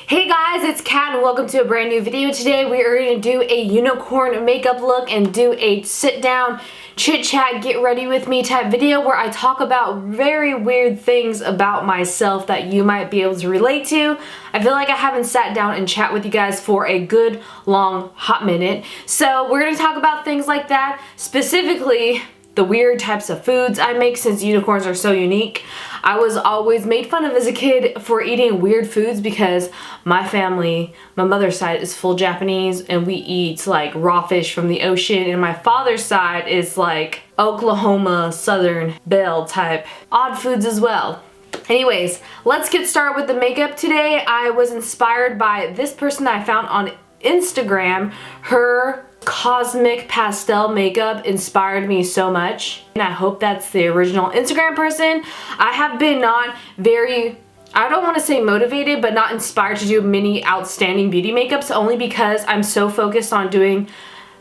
Hey guys, it's Kat and welcome to a brand new video. Today we are going to do a unicorn makeup look and do a sit down, chit chat, get ready with me type video where I talk about very weird things about myself that you might be able to relate to. I feel like I haven't sat down and chat with you guys for a good long hot minute. So we're going to talk about things like that, specifically the weird types of foods I make since unicorns are so unique. I was always made fun of as a kid for eating weird foods because my family, my mother's side is full Japanese and we eat like raw fish from the ocean, and my father's side is like Oklahoma, Southern Belle type odd foods as well. Anyways, let's get started with the makeup today. I was inspired by this person I found on Instagram. Her cosmic pastel makeup inspired me so much, and I hope that's the original Instagram person. I have been not very, I don't want to say motivated, but not inspired to do many outstanding beauty makeups, only because I'm so focused on doing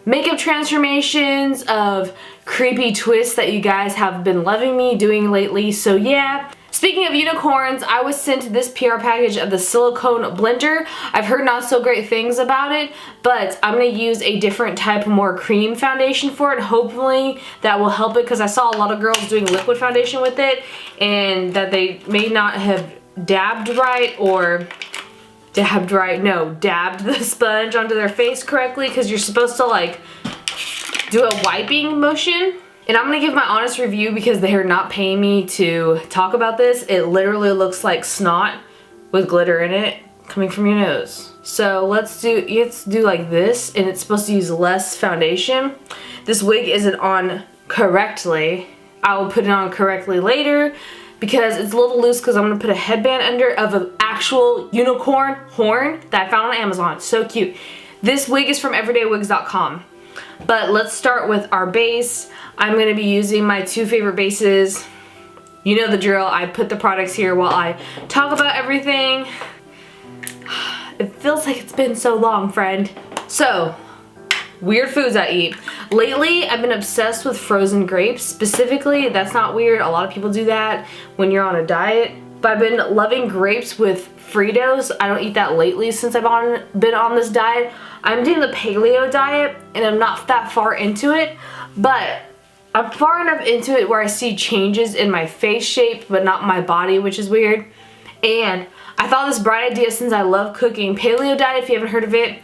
makeup transformations of creepy twists that you guys have been loving me doing lately. So yeah. Speaking of unicorns, I was sent this PR package of the silicone blender. I've heard not so great things about it, but I'm going to use a different type, more cream foundation for it. Hopefully that will help it, because I saw a lot of girls doing liquid foundation with it and that they may not have dabbed the sponge onto their face correctly, because you're supposed to like do a wiping motion. And I'm gonna give my honest review because they are not paying me to talk about this. It literally looks like snot with glitter in it coming from your nose. So let's do like this, and it's supposed to use less foundation. This wig isn't on correctly. I will put it on correctly later because it's a little loose, because I'm gonna put a headband under of an actual unicorn horn that I found on Amazon. It's so cute. This wig is from everydaywigs.com. But let's start with our base. I'm going to be using my two favorite bases. You know the drill. I put the products here while I talk about everything. It feels like it's been so long, friend. So, weird foods I eat. Lately, I've been obsessed with frozen grapes. Specifically, that's not weird. A lot of people do that when you're on a diet. But I've been loving grapes with Fritos. I don't eat that lately since I've been on this diet. I'm doing the Paleo diet and I'm not that far into it, but I'm far enough into it where I see changes in my face shape but not my body, which is weird. And I thought this bright idea, since I love cooking. Paleo diet, if you haven't heard of it,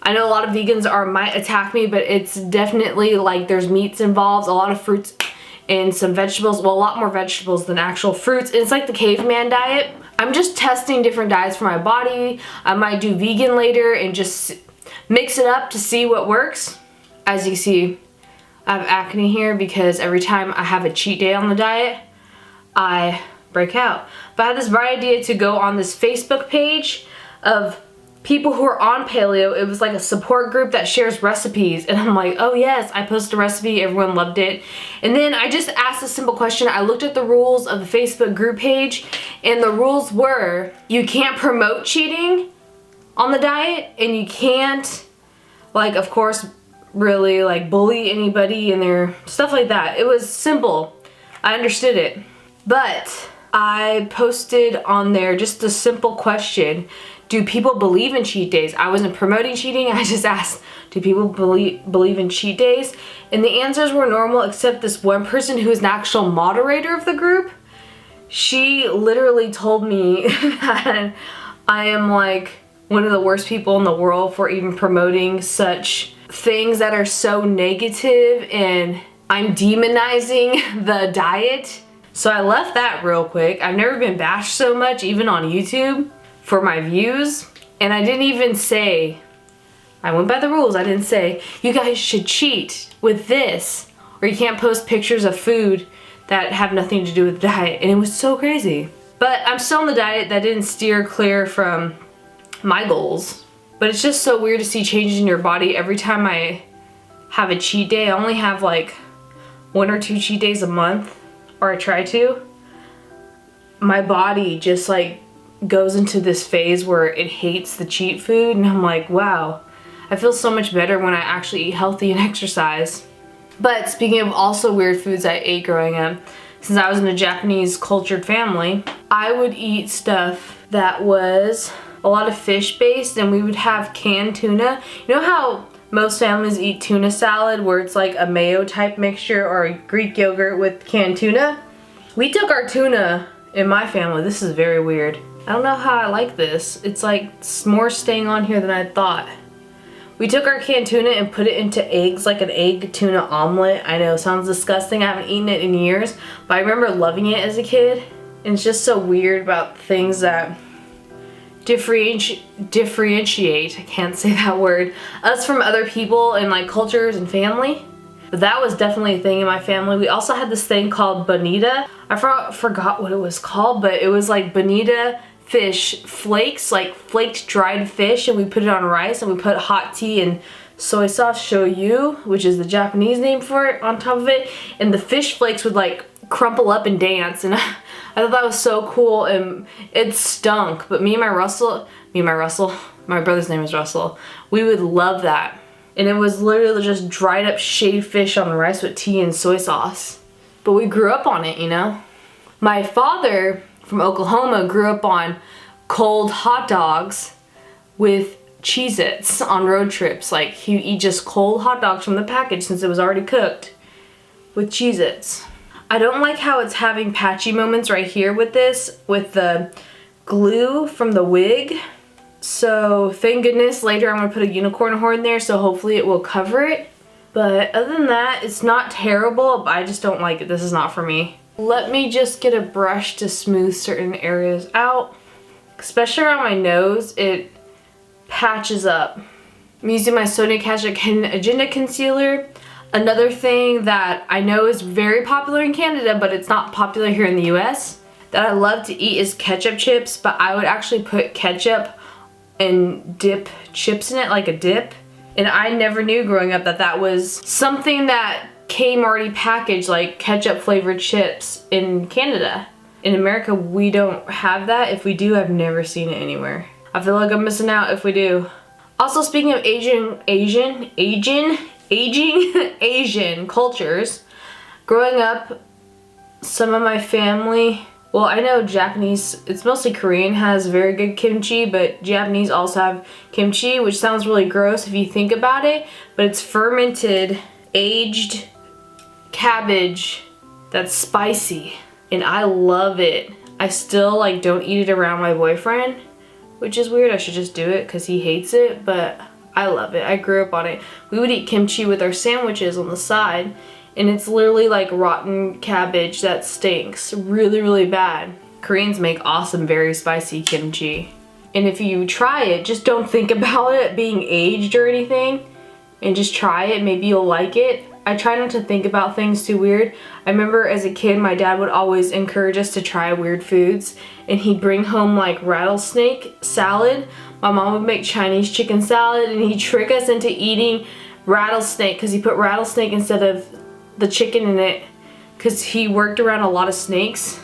I know a lot of vegans might attack me, but it's definitely like there's meats involved, a lot of fruits and some vegetables. Well, a lot more vegetables than actual fruits. And it's like the caveman diet. I'm just testing different diets for my body. I might do vegan later and just mix it up to see what works. As you see, I have acne here because every time I have a cheat day on the diet, I break out. But I had this bright idea to go on this Facebook page of people who are on Paleo. It was like a support group that shares recipes, and I'm like, oh yes, I posted a recipe, everyone loved it. And then I just asked a simple question. I looked at the rules of the Facebook group page, and the rules were you can't promote cheating on the diet, and you can't, like, of course, really like bully anybody in their stuff like that. It was simple. I understood it. But I posted on there just a simple question. Do people believe in cheat days? I wasn't promoting cheating. I just asked, do people believe in cheat days? And the answers were normal, except this one person who is an actual moderator of the group. She literally told me that I am like one of the worst people in the world for even promoting such things that are so negative, and I'm demonizing the diet. So I left that real quick. I've never been bashed so much, even on YouTube, for my views. And I didn't even say, I went by the rules. I didn't say, you guys should cheat with this, or you can't post pictures of food that have nothing to do with the diet. And it was so crazy. But I'm still on the diet. That didn't steer clear from my goals. But it's just so weird to see changes in your body every time I have a cheat day. I only have like 1 or 2 cheat days a month, or I try to. My body just like goes into this phase where it hates the cheat food, and I'm like, wow, I feel so much better when I actually eat healthy and exercise. But speaking of also weird foods I ate growing up, since I was in a Japanese cultured family, I would eat stuff that was a lot of fish based, and we would have canned tuna. You know how most families eat tuna salad where it's like a mayo type mixture or a Greek yogurt with canned tuna? We took our tuna in my family. This is very weird. I don't know how I like this. It's like more staying on here than I thought. We took our canned tuna and put it into eggs, like an egg tuna omelet. I know, sounds disgusting. I haven't eaten it in years, but I remember loving it as a kid. And it's just so weird about things that differentiate, I can't say that word, us from other people and like cultures and family. But that was definitely a thing in my family. We also had this thing called bonita. I forgot what it was called, but it was like bonita fish flakes, like flaked dried fish, and we put it on rice and we put hot tea and soy sauce shoyu, which is the Japanese name for it, on top of it, and the fish flakes would like crumple up and dance, and I thought that was so cool, and it stunk, but my brother's name is Russell, we would love that. And it was literally just dried up shaved fish on rice with tea and soy sauce. But we grew up on it, you know? My father from Oklahoma grew up on cold hot dogs with Cheez-Its on road trips. Like, he would eat just cold hot dogs from the package since it was already cooked with Cheez-Its. I don't like how it's having patchy moments right here with this, with the glue from the wig. So thank goodness later I'm going to put a unicorn horn there, so hopefully it will cover it. But other than that, it's not terrible, but I just don't like it. This is not for me. Let me just get a brush to smooth certain areas out. Especially around my nose, it patches up. I'm using my Sonia Kashuk Agenda Concealer. Another thing that I know is very popular in Canada, but it's not popular here in the US, that I love to eat is ketchup chips, but I would actually put ketchup and dip chips in it like a dip. And I never knew growing up that that was something that came already packaged, like ketchup flavored chips in Canada. In America, we don't have that. If we do, I've never seen it anywhere. I feel like I'm missing out if we do. Also, speaking of Asian cultures, growing up, some of my family, well, I know Japanese, it's mostly Korean, has very good kimchi, but Japanese also have kimchi, which sounds really gross if you think about it, but it's fermented, aged cabbage that's spicy, and I love it. I still like don't eat it around my boyfriend, which is weird. I should just do it because he hates it, but I love it. I grew up on it. We would eat kimchi with our sandwiches on the side, and it's literally like rotten cabbage that stinks really, really bad. Koreans make awesome, very spicy kimchi. And if you try it, just don't think about it being aged or anything, and just try it. Maybe you'll like it. I try not to think about things too weird. I remember as a kid, my dad would always encourage us to try weird foods, and he'd bring home like rattlesnake salad. My mom would make Chinese chicken salad, and he'd trick us into eating rattlesnake because he put rattlesnake instead of the chicken in it, because he worked around a lot of snakes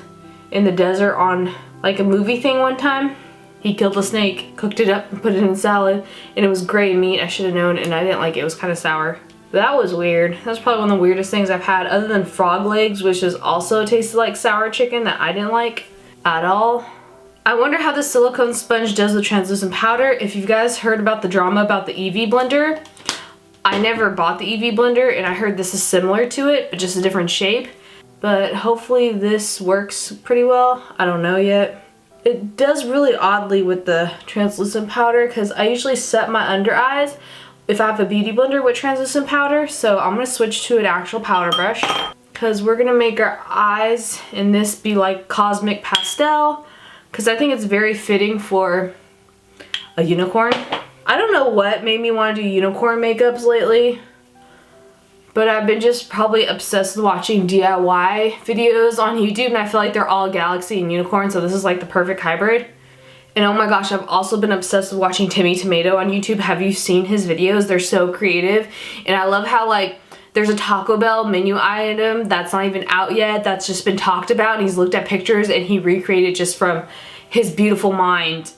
in the desert on like a movie thing one time. He killed a snake, cooked it up, and put it in salad, and it was gray meat. I should have known, and I didn't like it. It was kind of sour. That was weird. That was probably one of the weirdest things I've had, other than frog legs, which is also tasted like sour chicken that I didn't like at all. I wonder how the silicone sponge does with translucent powder. If you guys heard about the drama about the EV blender, I never bought the EV blender, and I heard this is similar to it, but just a different shape. But hopefully this works pretty well. I don't know yet. It does really oddly with the translucent powder, because I usually set my under eyes if I have a beauty blender with translucent powder. So I'm gonna switch to an actual powder brush, because we're gonna make our eyes in this be like cosmic pastel, because I think it's very fitting for a unicorn. I don't know what made me want to do unicorn makeups lately, but I've been just probably obsessed with watching DIY videos on YouTube, and I feel like they're all galaxy and unicorn, so this is like the perfect hybrid. And oh my gosh, I've also been obsessed with watching Timmy Tomato on YouTube. Have you seen his videos? They're so creative, and I love how like there's a Taco Bell menu item that's not even out yet, that's just been talked about, and he's looked at pictures and he recreated just from his beautiful mind.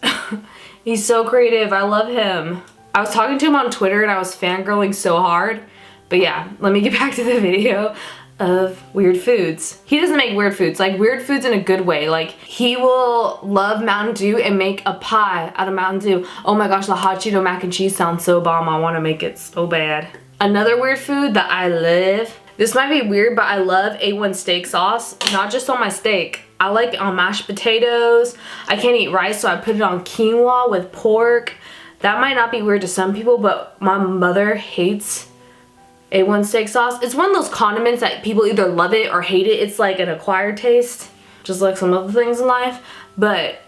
He's so creative. I love him. I was talking to him on Twitter and I was fangirling so hard. But yeah, let me get back to the video. of weird foods. He doesn't make weird foods, like weird foods in a good way. Like he will love Mountain Dew and make a pie out of Mountain Dew. Oh my gosh, the hot Cheeto mac and cheese sounds so bomb. I want to make it so bad. Another weird food that I love. This might be weird, but I love A1 steak sauce. Not just on my steak. I like it on mashed potatoes. I can't eat rice, so I put it on quinoa with pork. That might not be weird to some people, but my mother hates A1 steak sauce. It's one of those condiments that people either love it or hate it. It's like an acquired taste, just like some other things in life. But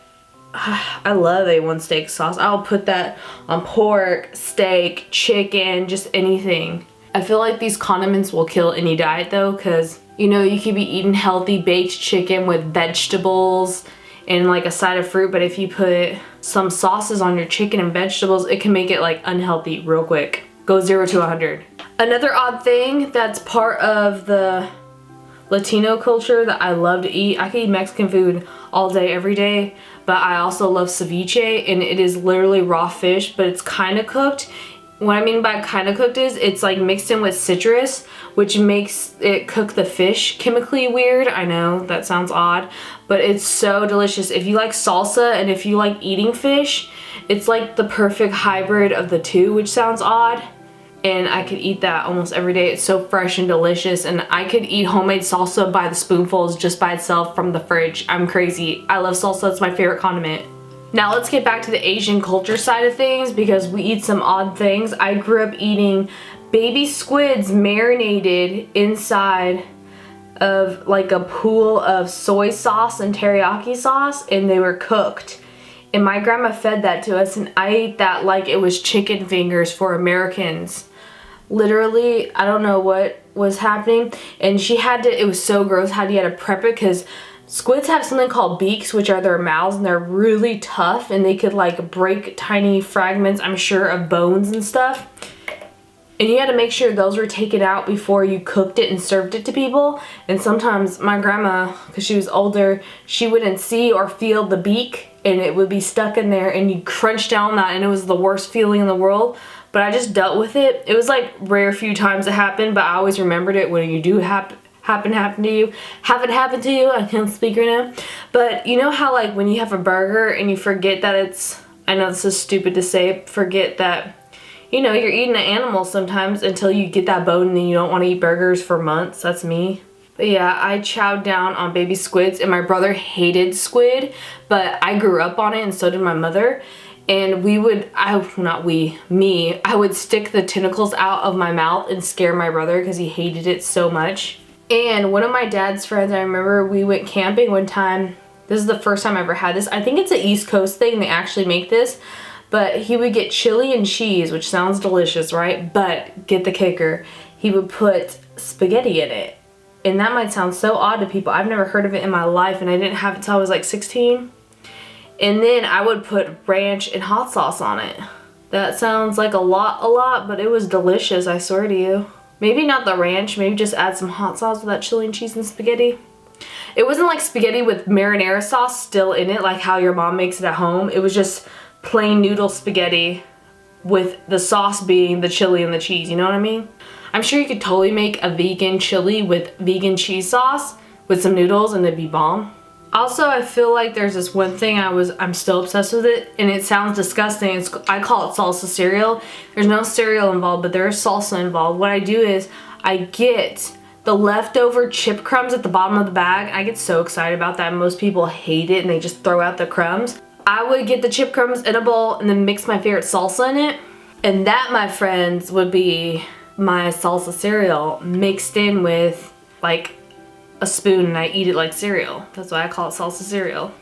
I love A1 steak sauce. I'll put that on pork, steak, chicken, just anything. I feel like these condiments will kill any diet though, because you know, you could be eating healthy baked chicken with vegetables and like a side of fruit, but if you put some sauces on your chicken and vegetables, it can make it like unhealthy real quick. Go 0 to 100. Another odd thing that's part of the Latino culture that I love to eat, I could eat Mexican food all day, every day, but I also love ceviche, and it is literally raw fish, but it's kind of cooked. What I mean by kind of cooked is it's like mixed in with citrus, which makes it cook the fish chemically weird. I know that sounds odd, but it's so delicious. If you like salsa and if you like eating fish, it's like the perfect hybrid of the two, which sounds odd. And I could eat that almost every day. It's so fresh and delicious, and I could eat homemade salsa by the spoonfuls just by itself from the fridge. I'm crazy. I love salsa. It's my favorite condiment. Now let's get back to the Asian culture side of things, because we eat some odd things. I grew up eating baby squids marinated inside of like a pool of soy sauce and teriyaki sauce, and they were cooked. And my grandma fed that to us, and I ate that like it was chicken fingers for Americans. Literally, I don't know what was happening, and she had to, it was so gross how you had to prep it, because squids have something called beaks, which are their mouths, and they're really tough, and they could like break tiny fragments, I'm sure, of bones and stuff. And you had to make sure those were taken out before you cooked it and served it to people. And sometimes my grandma, because she was older, she wouldn't see or feel the beak, and it would be stuck in there, and you crunch down on that, and it was the worst feeling in the world. But I just dealt with it. It was like rare few times it happened, but I always remembered it when you do happen to you. Haven't happened to you, I can't speak right now. But you know how like when you have a burger and you forget that it's, I know this is stupid to say, forget that, you know, you're eating an animal sometimes until you get that bone, and then you don't want to eat burgers for months. That's me. But yeah, I chowed down on baby squids, and my brother hated squid, but I grew up on it, and so did my mother. And we would, I would stick the tentacles out of my mouth and scare my brother because he hated it so much. And one of my dad's friends, I remember we went camping one time. This is the first time I ever had this. I think it's an East Coast thing. They actually make this. But he would get chili and cheese, which sounds delicious, right? But get the kicker. He would put spaghetti in it. And that might sound so odd to people. I've never heard of it in my life, and I didn't have it till I was like 16. And then I would put ranch and hot sauce on it. That sounds like a lot, but it was delicious, I swear to you. Maybe not the ranch, maybe just add some hot sauce with that chili and cheese and spaghetti. It wasn't like spaghetti with marinara sauce still in it, like how your mom makes it at home. It was just plain noodle spaghetti with the sauce being the chili and the cheese, you know what I mean? I'm sure you could totally make a vegan chili with vegan cheese sauce with some noodles and it'd be bomb. Also, I feel like there's this one thing I'm still obsessed with it, and it sounds disgusting. I call it salsa cereal. There's no cereal involved, but there is salsa involved. What I do is I get the leftover chip crumbs at the bottom of the bag. I get so excited about that. Most people hate it and they just throw out the crumbs. I would get the chip crumbs in a bowl and then mix my favorite salsa in it. And that, my friends, would be my salsa cereal mixed in with like a spoon, and I eat it like cereal. That's why I call it salsa cereal.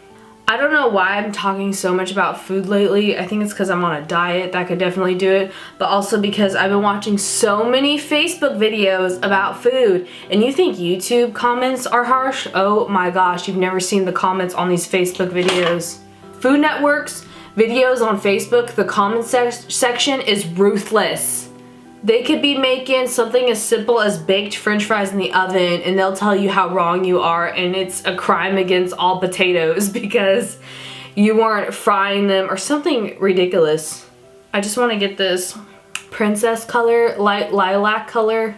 I don't know why I'm talking so much about food lately. I think it's because I'm on a diet. That could definitely do it. But also because I've been watching so many Facebook videos about food. And you think YouTube comments are harsh? Oh my gosh, you've never seen the comments on these Facebook videos. Food Network's videos on Facebook, the comment section is ruthless. They could be making something as simple as baked french fries in the oven, and they'll tell you how wrong you are, and it's a crime against all potatoes because you weren't frying them or something ridiculous. I just want to get this princess color, light lilac color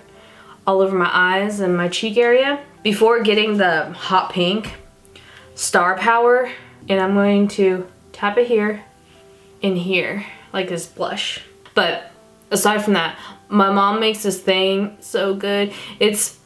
all over my eyes and my cheek area before getting the hot pink Star Power, and I'm going to tap it here and here like this blush. But aside from that, my mom makes this thing so good. It's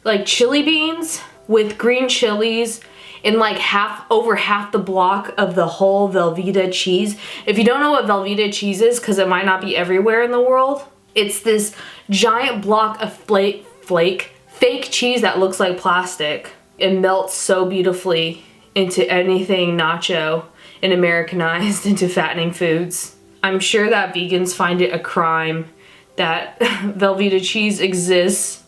like chili beans with green chilies and like over half the block of the whole Velveeta cheese. If you don't know what Velveeta cheese is, because it might not be everywhere in the world, it's this giant block of fake cheese that looks like plastic. It melts so beautifully into anything nacho and Americanized into fattening foods. I'm sure that vegans find it a crime that Velveeta cheese exists,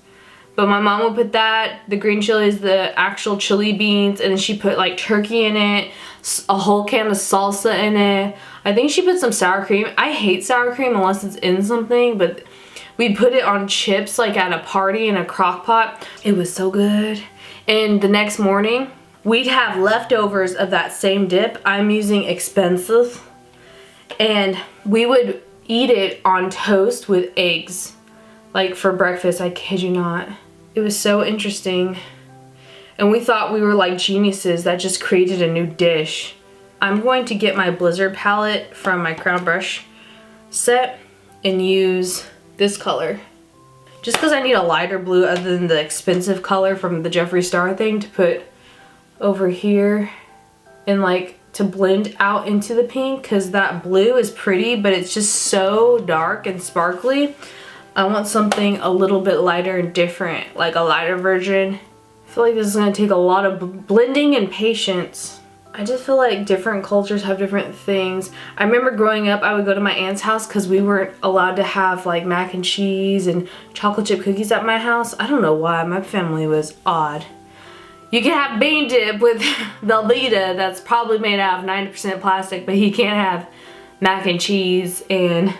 but my mom would put that, the green chilies, the actual chili beans, and then she put like turkey in it, a whole can of salsa in it. I think she put some sour cream. I hate sour cream unless it's in something, but we'd put it on chips like at a party in a crock pot. It was so good. And the next morning, we'd have leftovers of that same dip. I'm using expensive. And we would eat it on toast with eggs. Like for breakfast, I kid you not. It was so interesting. And we thought we were like geniuses that just created a new dish. I'm going to get my Blizzard palette from my Crown Brush set and use this color. Just because I need a lighter blue other than the expensive color from the Jeffree Star thing to put over here and like to blend out into the pink, because that blue is pretty but it's just so dark and sparkly. I want something a little bit lighter and different, like a lighter version. I feel like this is going to take a lot of blending and patience. I just feel like different cultures have different things. I remember growing up, I would go to my aunt's house because we weren't allowed to have like mac and cheese and chocolate chip cookies at my house. I don't know why, my family was odd. You can have bean dip with Velveeta that's probably made out of 90% plastic, but you can't have mac and cheese and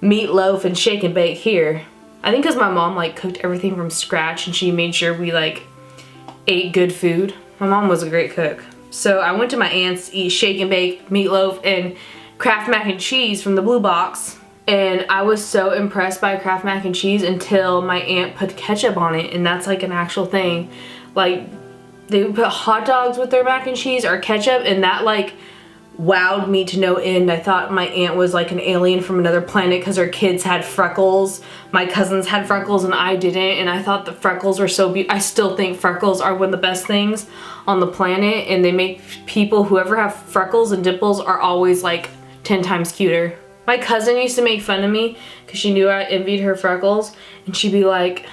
meatloaf and shake and bake here. I think because my mom like cooked everything from scratch and she made sure we like ate good food. My mom was a great cook. So I went to my aunt's to eat shake and bake, meatloaf, and Kraft mac and cheese from the blue box. And I was so impressed by Kraft mac and cheese until my aunt put ketchup on it, and that's like an actual thing. Like, they would put hot dogs with their mac and cheese or ketchup, and that like wowed me to no end. I thought my aunt was like an alien from another planet because her kids had freckles. My cousins had freckles and I didn't, and I thought the freckles were so beautiful. I still think freckles are one of the best things on the planet, and they make people, whoever have freckles and dimples, are always like 10 times cuter. My cousin used to make fun of me because she knew I envied her freckles, and she'd be like,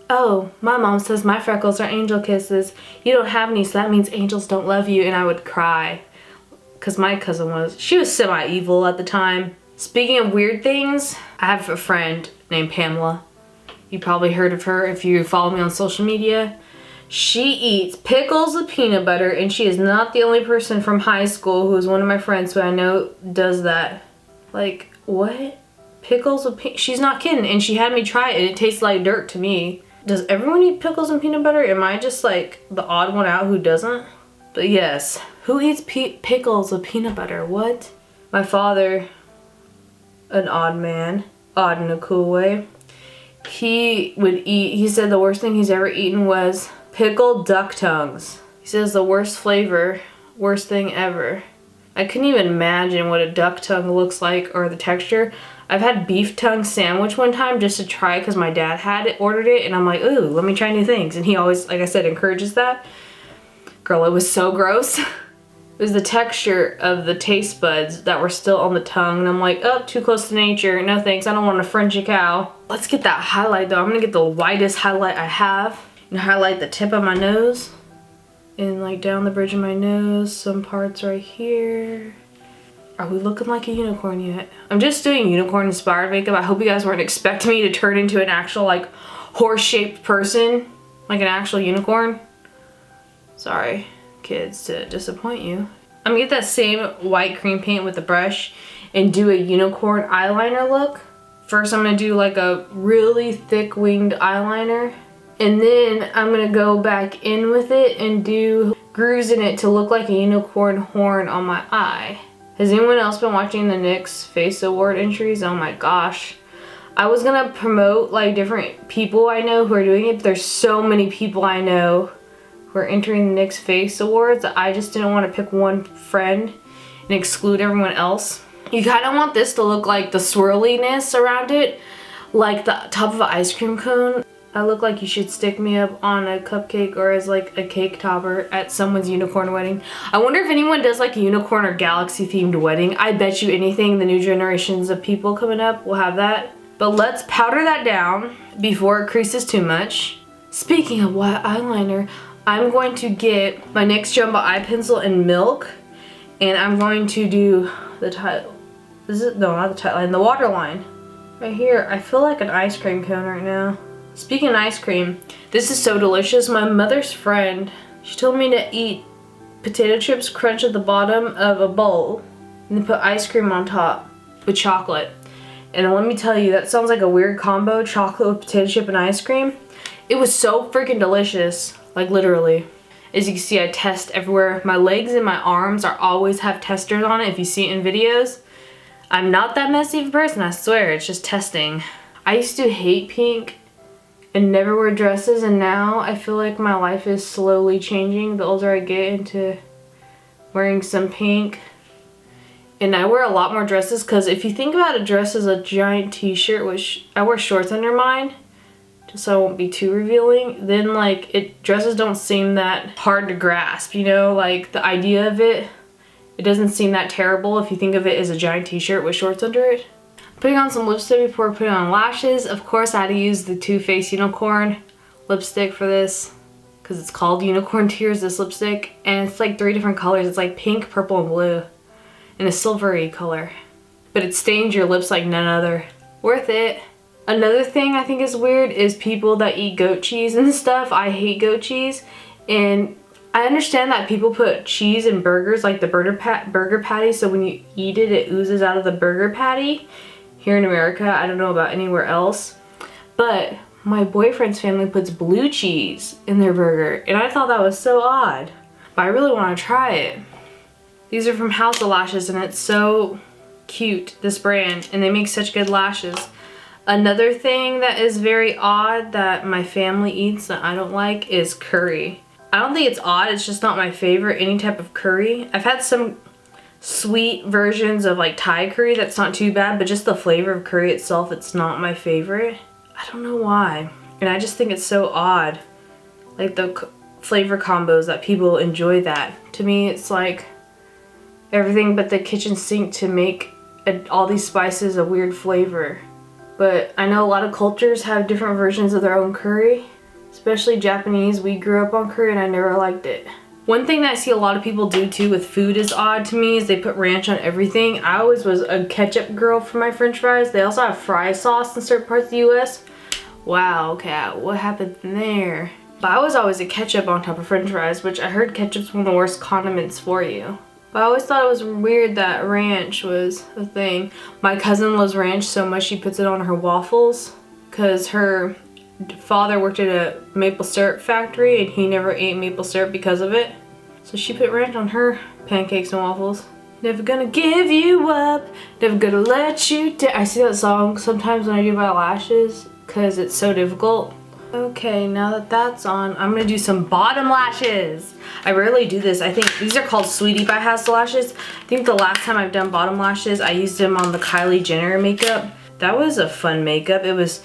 oh, my mom says my freckles are angel kisses. You don't have any, so that means angels don't love you. And I would cry because my cousin she was semi-evil at the time. Speaking of weird things, I have a friend named Pamela. You probably heard of her if you follow me on social media. She eats pickles with peanut butter, and she is not the only person from high school who is one of my friends who I know does that. Like, what? Pickles with she's not kidding, and she had me try it, and it tastes like dirt to me. Does everyone eat pickles and peanut butter? Am I just like the odd one out who doesn't? But yes, who eats pickles with peanut butter? What? My father, an odd man, odd in a cool way, he said the worst thing he's ever eaten was pickled duck tongues. He says the worst flavor, worst thing ever. I couldn't even imagine what a duck tongue looks like or the texture. I've had beef tongue sandwich one time just to try because my dad ordered it, and I'm like, ooh, let me try new things. And he always, like I said, encourages that. Girl, it was so gross. It was the texture of the taste buds that were still on the tongue, and I'm like, oh, too close to nature. No thanks, I don't want a Frenchy cow. Let's get that highlight though. I'm gonna get the lightest highlight I have and highlight the tip of my nose and like down the bridge of my nose, some parts right here. Are we looking like a unicorn yet? I'm just doing unicorn inspired makeup. I hope you guys weren't expecting me to turn into an actual like horse-shaped person, like an actual unicorn. Sorry, kids, to disappoint you. I'm gonna get that same white cream paint with the brush and do a unicorn eyeliner look. First, I'm gonna do like a really thick winged eyeliner, and then I'm gonna go back in with it and do grooves in it to look like a unicorn horn on my eye. Has anyone else been watching the NYX Face Award entries? Oh my gosh. I was gonna promote like different people I know who are doing it, but there's so many people I know who are entering the NYX Face Awards that I just didn't want to pick one friend and exclude everyone else. You kind of want this to look like the swirliness around it, like the top of an ice cream cone. I look like you should stick me up on a cupcake or as like a cake topper at someone's unicorn wedding. I wonder if anyone does like a unicorn or galaxy themed wedding. I bet you anything the new generations of people coming up will have that. But let's powder that down before it creases too much. Speaking of wet eyeliner, I'm going to get my NYX Jumbo Eye Pencil in Milk, and I'm going to do the title. No, not the tight line, the waterline. Right here, I feel like an ice cream cone right now. Speaking of ice cream, this is so delicious. My mother's friend, she told me to eat potato chips crunch at the bottom of a bowl and then put ice cream on top with chocolate. And let me tell you, that sounds like a weird combo, chocolate with potato chip and ice cream. It was so freaking delicious, like literally. As you can see, I test everywhere. My legs and my arms are always have testers on it if you see it in videos. I'm not that messy of a person, I swear, it's just testing. I used to hate pink and never wear dresses, and now I feel like my life is slowly changing the older I get into wearing some pink. And I wear a lot more dresses because if you think about a dress as a giant t-shirt, which I wear shorts under mine just so I won't be too revealing, then like dresses don't seem that hard to grasp, you know, like the idea of it doesn't seem that terrible if you think of it as a giant t-shirt with shorts under it. Putting on some lipstick before putting on lashes. Of course, I had to use the Too Faced Unicorn lipstick for this because it's called Unicorn Tears, this lipstick. And it's like 3 different colors. It's like pink, purple, and blue. In a silvery color. But it stains your lips like none other. Worth it. Another thing I think is weird is people that eat goat cheese and stuff. I hate goat cheese. And I understand that people put cheese in burgers, like the burger patty, so when you eat it, it oozes out of the burger patty. Here in America, I don't know about anywhere else, but my boyfriend's family puts blue cheese in their burger, and I thought that was so odd, but I really want to try it. These are from House of Lashes, and it's so cute, this brand, and they make such good lashes. Another thing that is very odd that my family eats that I don't like is curry. I don't think it's odd, it's just not my favorite, any type of curry. I've had some sweet versions of like Thai curry that's not too bad, but just the flavor of curry itself, it's not my favorite. I don't know why, and I just think it's so odd, like the flavor combos that people enjoy that. To me, it's like everything but the kitchen sink to make all these spices a weird flavor. But I know a lot of cultures have different versions of their own curry, especially Japanese. We grew up on curry and I never liked it. One thing that I see a lot of people do too with food is odd to me is they put ranch on everything. I always was a ketchup girl for my french fries. They also have fry sauce in certain parts of the US. Wow, okay, what happened there? But I was always a ketchup on top of french fries, which I heard ketchup's one of the worst condiments for you. But I always thought it was weird that ranch was a thing. My cousin loves ranch so much she puts it on her waffles because her father worked at a maple syrup factory and he never ate maple syrup because of it. So she put ranch on her pancakes and waffles. Never gonna give you up, never gonna let you down. I see that song sometimes when I do my lashes because it's so difficult. Okay, now that that's on, I'm gonna do some bottom lashes. I rarely do this. I think these are called Sweetie by Hassel Lashes. I think the last time I've done bottom lashes, I used them on the Kylie Jenner makeup. That was a fun makeup. It was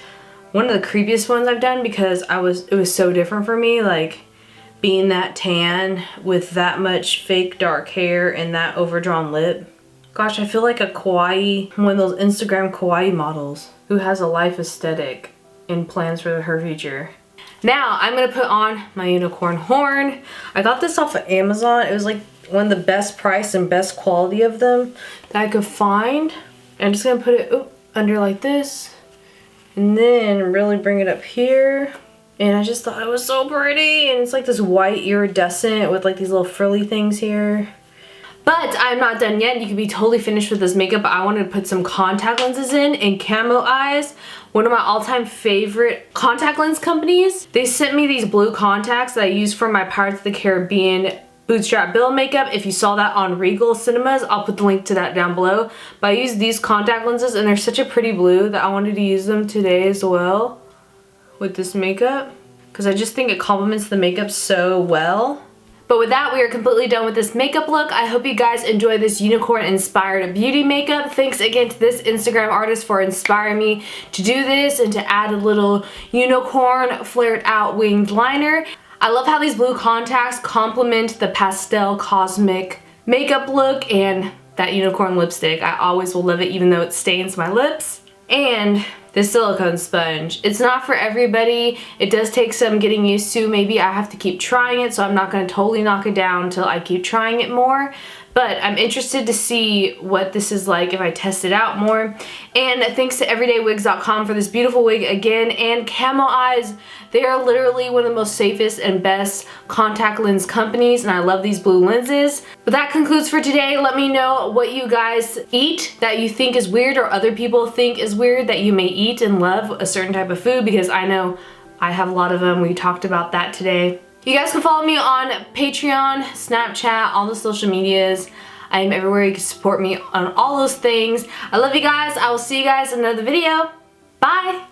one of the creepiest ones I've done because it was so different for me, like being that tan with that much fake dark hair and that overdrawn lip. Gosh, I feel like a kawaii, one of those Instagram kawaii models who has a life aesthetic and plans for her future. Now I'm gonna put on my unicorn horn. I got this off of Amazon. It was like one of the best price and best quality of them that I could find. I'm just gonna put it under like this and then really bring it up here. And I just thought it was so pretty, and it's like this white iridescent with like these little frilly things here. But I'm not done yet. You can be totally finished with this makeup, but I wanted to put some contact lenses in and Camo Eyes, one of my all-time favorite contact lens companies. They sent me these blue contacts that I use for my Pirates of the Caribbean Bootstrap Bill makeup. If you saw that on Regal Cinemas, I'll put the link to that down below. But I use these contact lenses and they're such a pretty blue that I wanted to use them today as well with this makeup because I just think it complements the makeup so well. But with that, we are completely done with this makeup look. I hope you guys enjoy this unicorn-inspired beauty makeup. Thanks again to this Instagram artist for inspiring me to do this and to add a little unicorn flared out winged liner. I love how these blue contacts complement the pastel cosmic makeup look and that unicorn lipstick. I always will love it even though it stains my lips. And this silicone sponge. It's not for everybody. It does take some getting used to. Maybe I have to keep trying it, so I'm not going to totally knock it down until I keep trying it more. But I'm interested to see what this is like if I test it out more. And thanks to everydaywigs.com for this beautiful wig again. And Camo Eyes, they are literally one of the most safest and best contact lens companies, and I love these blue lenses. But that concludes for today. Let me know what you guys eat that you think is weird or other people think is weird that you may eat and love a certain type of food, because I know I have a lot of them. We talked about that today. You guys can follow me on Patreon, Snapchat, all the social medias. I am everywhere. You can support me on all those things. I love you guys. I will see you guys in another video. Bye!